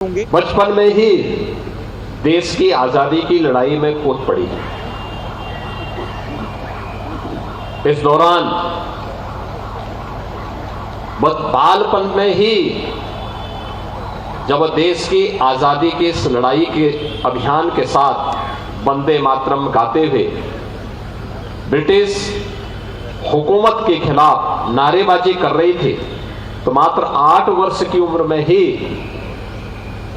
होंगे। बचपन में ही देश की आजादी की लड़ाई में कूद पड़ी। इस दौरान बालपन में ही जब देश की आजादी के इस लड़ाई के अभियान के साथ वंदे मातरम गाते हुए ब्रिटिश हुकूमत के खिलाफ नारेबाजी कर रही थी, तो मात्र 8 वर्ष की उम्र में ही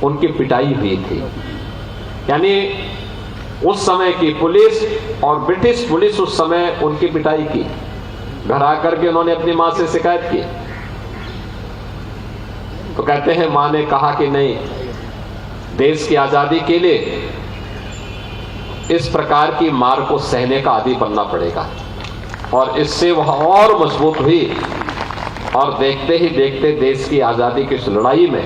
उनकी पिटाई हुई थी। यानी उस समय की पुलिस और ब्रिटिश पुलिस उस समय उनकी पिटाई की। घर आकर के उन्होंने अपनी मां से शिकायत की, तो कहते हैं मां ने कहा कि नहीं, देश की आजादी के लिए इस प्रकार की मार को सहने का आदी बनना पड़ेगा। और इससे वह और मजबूत हुई और देखते ही देखते देश की आजादी की इस लड़ाई में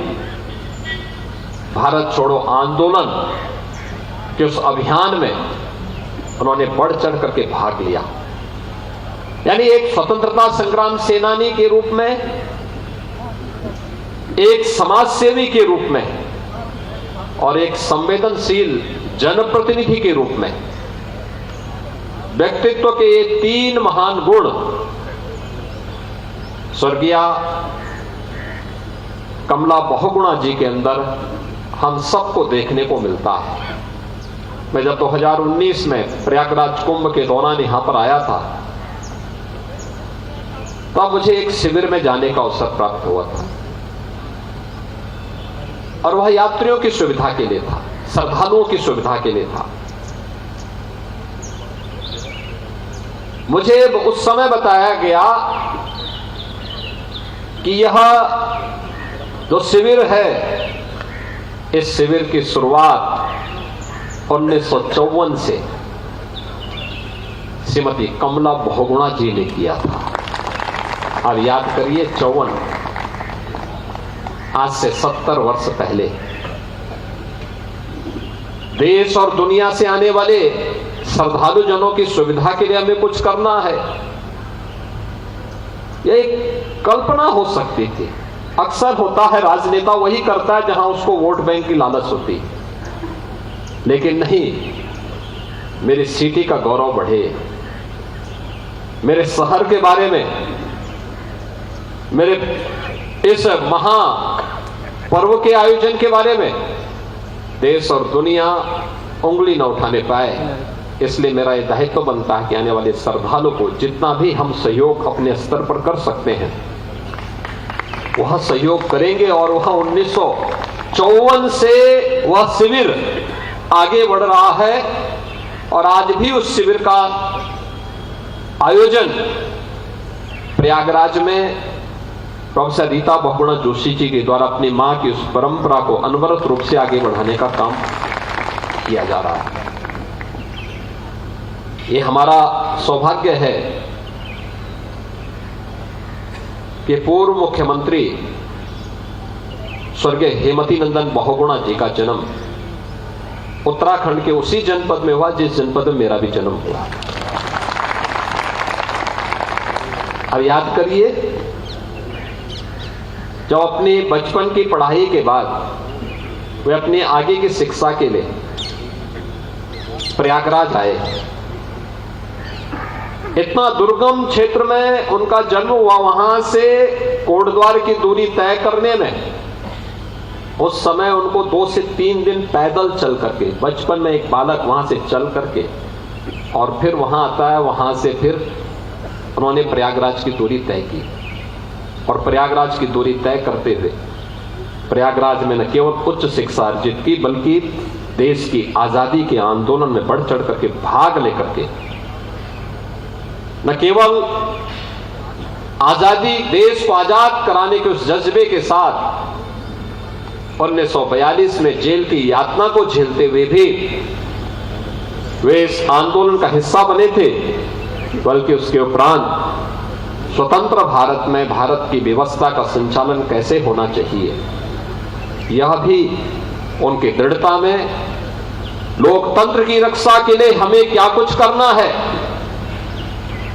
भारत छोड़ो आंदोलन के उस अभियान में उन्होंने बढ़ चढ़ करके भाग लिया। यानी एक स्वतंत्रता संग्राम सेनानी के रूप में, एक समाज सेवी के रूप में और एक संवेदनशील जनप्रतिनिधि के रूप में व्यक्तित्व के ये 3 महान गुण स्वर्गीय कमला बहुगुणा जी के अंदर हम सबको देखने को मिलता है। मैं जब 2019 में प्रयागराज कुंभ के दौरान यहां पर आया था, तब मुझे एक शिविर में जाने का अवसर प्राप्त हुआ था और वह यात्रियों की सुविधा के लिए था, श्रद्धालुओं की सुविधा के लिए था। मुझे उस समय बताया गया कि यह जो शिविर है, इस शिविर की शुरुआत 1954 से श्रीमती कमला बहुगुणा जी ने किया था। और याद करिए, 54, आज से 70 वर्ष पहले देश और दुनिया से आने वाले श्रद्धालु जनों की सुविधा के लिए हमें कुछ करना है, यह एक कल्पना हो सकती थी। अक्सर होता है, राजनेता वही करता है जहां उसको वोट बैंक की लालच होती, लेकिन नहीं, मेरी सिटी का गौरव बढ़े, मेरे शहर के बारे में, मेरे इस महा पर्व के आयोजन के बारे में देश और दुनिया उंगली न उठाने पाए। इसलिए मेरा यह दायित्व बनता है कि आने वाले श्रद्धालु को जितना भी हम सहयोग अपने स्तर पर कर सकते हैं वह सहयोग करेंगे। और वह 1954 से वह शिविर आगे बढ़ रहा है और आज भी उस शिविर का आयोजन प्रयागराज में प्रोफेसर रीता बहुगुणा जोशी जी के द्वारा अपनी मां की उस परंपरा को अनवरत रूप से आगे बढ़ाने का काम किया जा रहा है। ये हमारा सौभाग्य है कि पूर्व मुख्यमंत्री स्वर्गीय हेमवती नंदन बहुगुणा जी का जन्म उत्तराखंड के उसी जनपद में हुआ जिस जनपद में मेरा भी जन्म हुआ। अब याद करिए, जब अपनी बचपन की पढ़ाई के बाद वे अपनी आगे की शिक्षा के लिए प्रयागराज आए, इतना दुर्गम क्षेत्र में उनका जन्म हुआ, वहां से कोटद्वार की दूरी तय करने में उस समय उनको 2 से 3 दिन पैदल चल करके, बचपन में एक बालक वहां से चल करके और फिर वहां आता है, वहां से फिर उन्होंने प्रयागराज की दूरी तय की। और प्रयागराज की दूरी तय करते हुए प्रयागराज में न केवल उच्च शिक्षा अर्जित की, बल्कि देश की आजादी के आंदोलन में बढ़ चढ़ करके भाग लेकर के न केवल आजादी, देश को आजाद कराने के उस जज्बे के साथ 1942 में जेल की यातना को झेलते हुए भी वे इस आंदोलन का हिस्सा बने थे, बल्कि उसके उपरांत स्वतंत्र भारत में भारत की व्यवस्था का संचालन कैसे होना चाहिए, यह भी उनकी दृढ़ता में, लोकतंत्र की रक्षा के लिए हमें क्या कुछ करना है,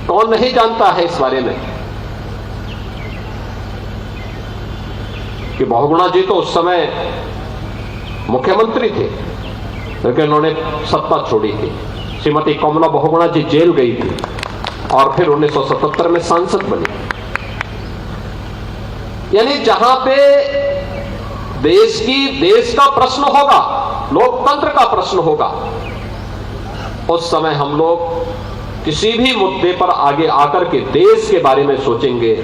कौन नहीं जानता है इस बारे में। कि बहुगुणा जी तो उस समय मुख्यमंत्री थे, लेकिन उन्होंने सत्ता छोड़ी थी। श्रीमती कमला बहुगुणा जी जेल गई थी और फिर 1977 में सांसद बनी। यानी जहां पे देश का प्रश्न होगा, लोकतंत्र का प्रश्न होगा, उस समय हम लोग किसी भी मुद्दे पर आगे आकर के देश के बारे में सोचेंगे।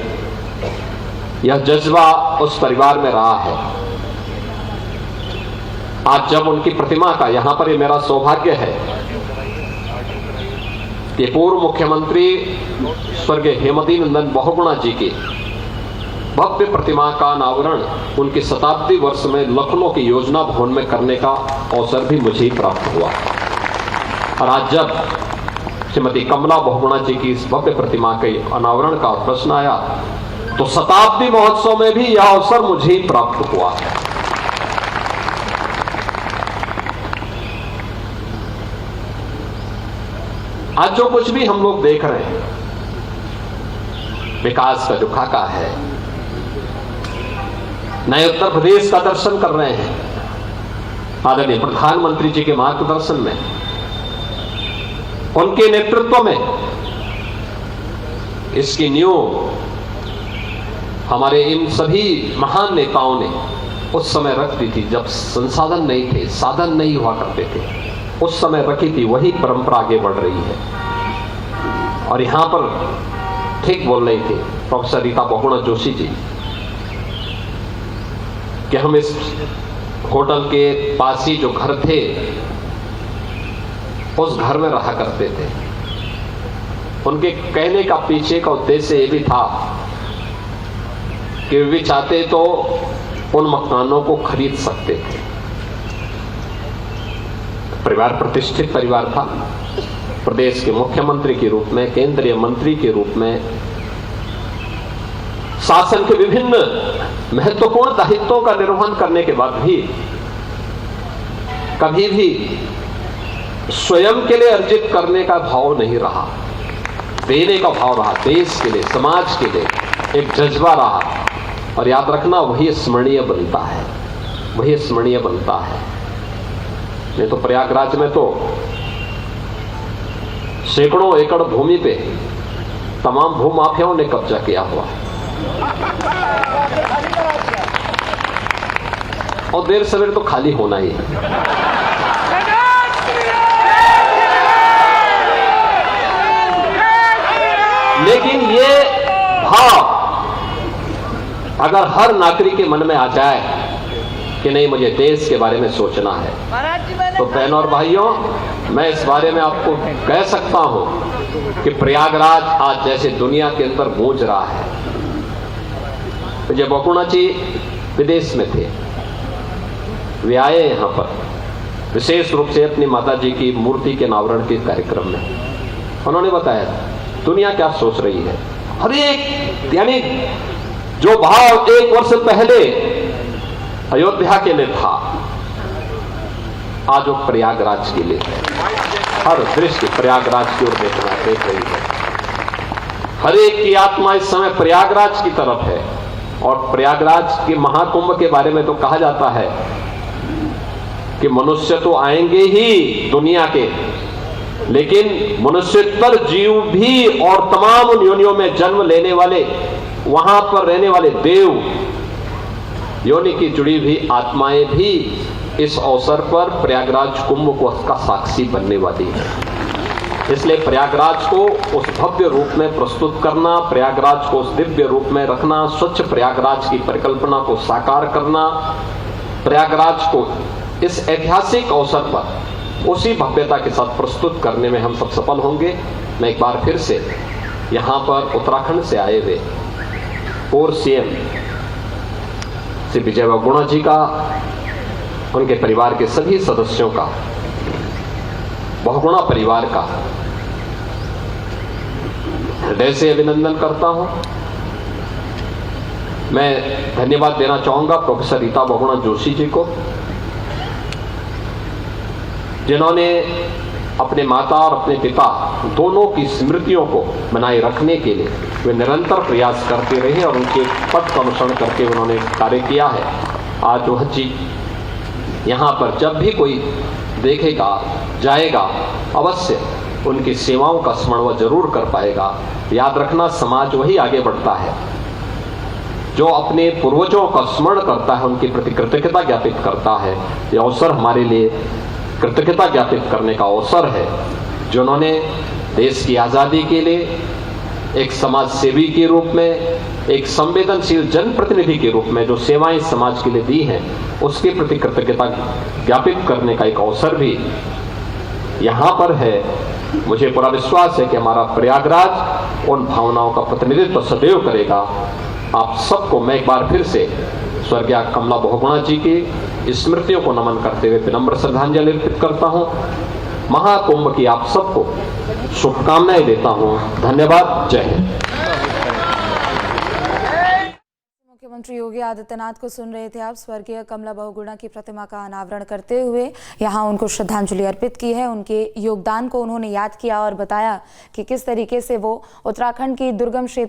यह जज्बा उस परिवार में रहा है। आज जब उनकी प्रतिमा का, यहां पर ये मेरा सौभाग्य है कि पूर्व मुख्यमंत्री स्वर्गीय हेमवती नंदन बहुगुणा जी की भव्य प्रतिमा का अनावरण उनके शताब्दी वर्ष में लखनऊ की योजना भवन में करने का अवसर भी मुझे ही प्राप्त हुआ। और आज जब श्रीमती कमला बहुगुणा जी की इस भव्य प्रतिमा के अनावरण का प्रश्न आया, तो शताब्दी महोत्सव में भी यह अवसर मुझे ही प्राप्त हुआ। आज जो कुछ भी हम लोग देख रहे हैं, विकास का जो खाका है, नए उत्तर प्रदेश का दर्शन कर रहे हैं आदरणीय प्रधानमंत्री जी के मार्गदर्शन में, उनके नेतृत्व में। इसकी नींव हमारे इन सभी महान नेताओं ने उस समय रख दी थी जब संसाधन नहीं थे, साधन नहीं हुआ करते थे, उस समय रखी थी। वही परंपरा आगे बढ़ रही है। और यहां पर ठीक बोल रही थी प्रोफेसर रीता बहुगुणा जोशी जी कि हम इस होटल के पास ही जो घर थे, उस घर में रहा करते थे। उनके कहने का पीछे का उद्देश्य ये भी था कि वे चाहते तो उन मकानों को खरीद सकते थे। परिवार प्रतिष्ठित परिवार था। प्रदेश के मुख्यमंत्री के रूप में, केंद्रीय मंत्री के रूप में, शासन के विभिन्न महत्वपूर्ण दायित्वों का निर्वहन करने के बाद भी कभी भी स्वयं के लिए अर्जित करने का भाव नहीं रहा, देने का भाव रहा। देश के लिए, समाज के लिए एक जज्बा रहा। और याद रखना, वही स्मरणीय बनता है, वही स्मरणीय बनता है। नहीं तो प्रयागराज में तो सैकड़ों एकड़ भूमि पे तमाम भूमाफियाओं ने कब्जा किया हुआ है। और देर सवेर तो खाली होना ही है। लेकिन ये भाव अगर हर नागरिक के मन में आ जाए कि नहीं, मुझे देश के बारे में सोचना है, तो बहनों और भाइयों, मैं इस बारे में आपको कह सकता हूं कि प्रयागराज आज जैसे दुनिया के अंदर गूंज रहा है। जब बहुगुणा जी विदेश में थे, वे आए यहां पर विशेष रूप से अपनी माता जी की मूर्ति के अनावरण के कार्यक्रम में। उन्होंने बताया दुनिया क्या सोच रही है। हर एक, यानी जो भाव 1 वर्ष पहले अयोध्या के लिए था, आज वो प्रयागराज के लिए है। हर दृष्टि प्रयागराज की ओर देख रही है। हर एक की आत्मा इस समय प्रयागराज की तरफ है। और प्रयागराज के महाकुंभ के बारे में तो कहा जाता है कि मनुष्य तो आएंगे ही दुनिया के, लेकिन मनुष्यतर जीव भी और तमाम उन योनियों में जन्म लेने वाले, वहां पर रहने वाले देव योनि की जुड़ी हुई आत्माएं भी इस अवसर पर प्रयागराज कुंभ को उसका साक्षी बनने वाली है। इसलिए प्रयागराज को उस भव्य रूप में प्रस्तुत करना, प्रयागराज को उस दिव्य रूप में रखना, स्वच्छ प्रयागराज की परिकल्पना को साकार करना, प्रयागराज को इस ऐतिहासिक अवसर पर उसी भव्यता के साथ प्रस्तुत करने में हम सब सफल होंगे। मैं एक बार फिर से यहां पर उत्तराखंड से आए हुए पूर्व सीएम श्री विजय बहुगुणा जी का, उनके परिवार के सभी सदस्यों का, बहुगुणा परिवार का हृदय से अभिनंदन करता हूं। मैं धन्यवाद देना चाहूंगा प्रोफेसर रीता बहुगुणा जोशी जी को, जिन्होंने अपने माता और अपने पिता दोनों की स्मृतियों को बनाए रखने के लिए वे निरंतर प्रयास करते रहे और उनके पथ का अनुसरण करके उन्होंने कार्य किया है। आज वह चीज यहाँ पर जब भी कोई देखेगा जाएगा अवश्य उनकी सेवाओं का स्मरण वह जरूर कर पाएगा। याद रखना, समाज वही आगे बढ़ता है जो अपने पूर्वजों का स्मरण करता है, उनके प्रति कृतज्ञता ज्ञापित करता है। यह अवसर हमारे लिए कृतज्ञता ज्ञापित करने का अवसर है, जिन्होंने देश की आज़ादी के लिए एक समाज सेवी के रूप में, एक संवेदनशील जनप्रतिनिधि के रूप में जो सेवाएं समाज के लिए दी हैं, उसके प्रति कृतज्ञता ज्ञापित करने का एक अवसर भी यहाँ पर है। मुझे पूरा विश्वास है कि हमारा प्रयागराज उन भावनाओं का प्रतिनिधित्व सदैव करेगा। आप सबको मैं एक बार फिर से स्वर्गीय कमला बहुगुणा जी की स्मृतियों को नमन करते हुए विनम्र श्रद्धांजलि अर्पित करता हूँ। महाकुंभ की आप सबको शुभकामनाएं देता हूँ। धन्यवाद। जय हिंद। मुख्यमंत्री योगी आदित्यनाथ को सुन रहे थे आप। स्वर्गीय कमला बहुगुणा की प्रतिमा का अनावरण करते हुए यहाँ उनको श्रद्धांजलि अर्पित की है। उनके योगदान को उन्होंने याद किया और बताया कि किस तरीके से वो उत्तराखंड की दुर्गम क्षेत्र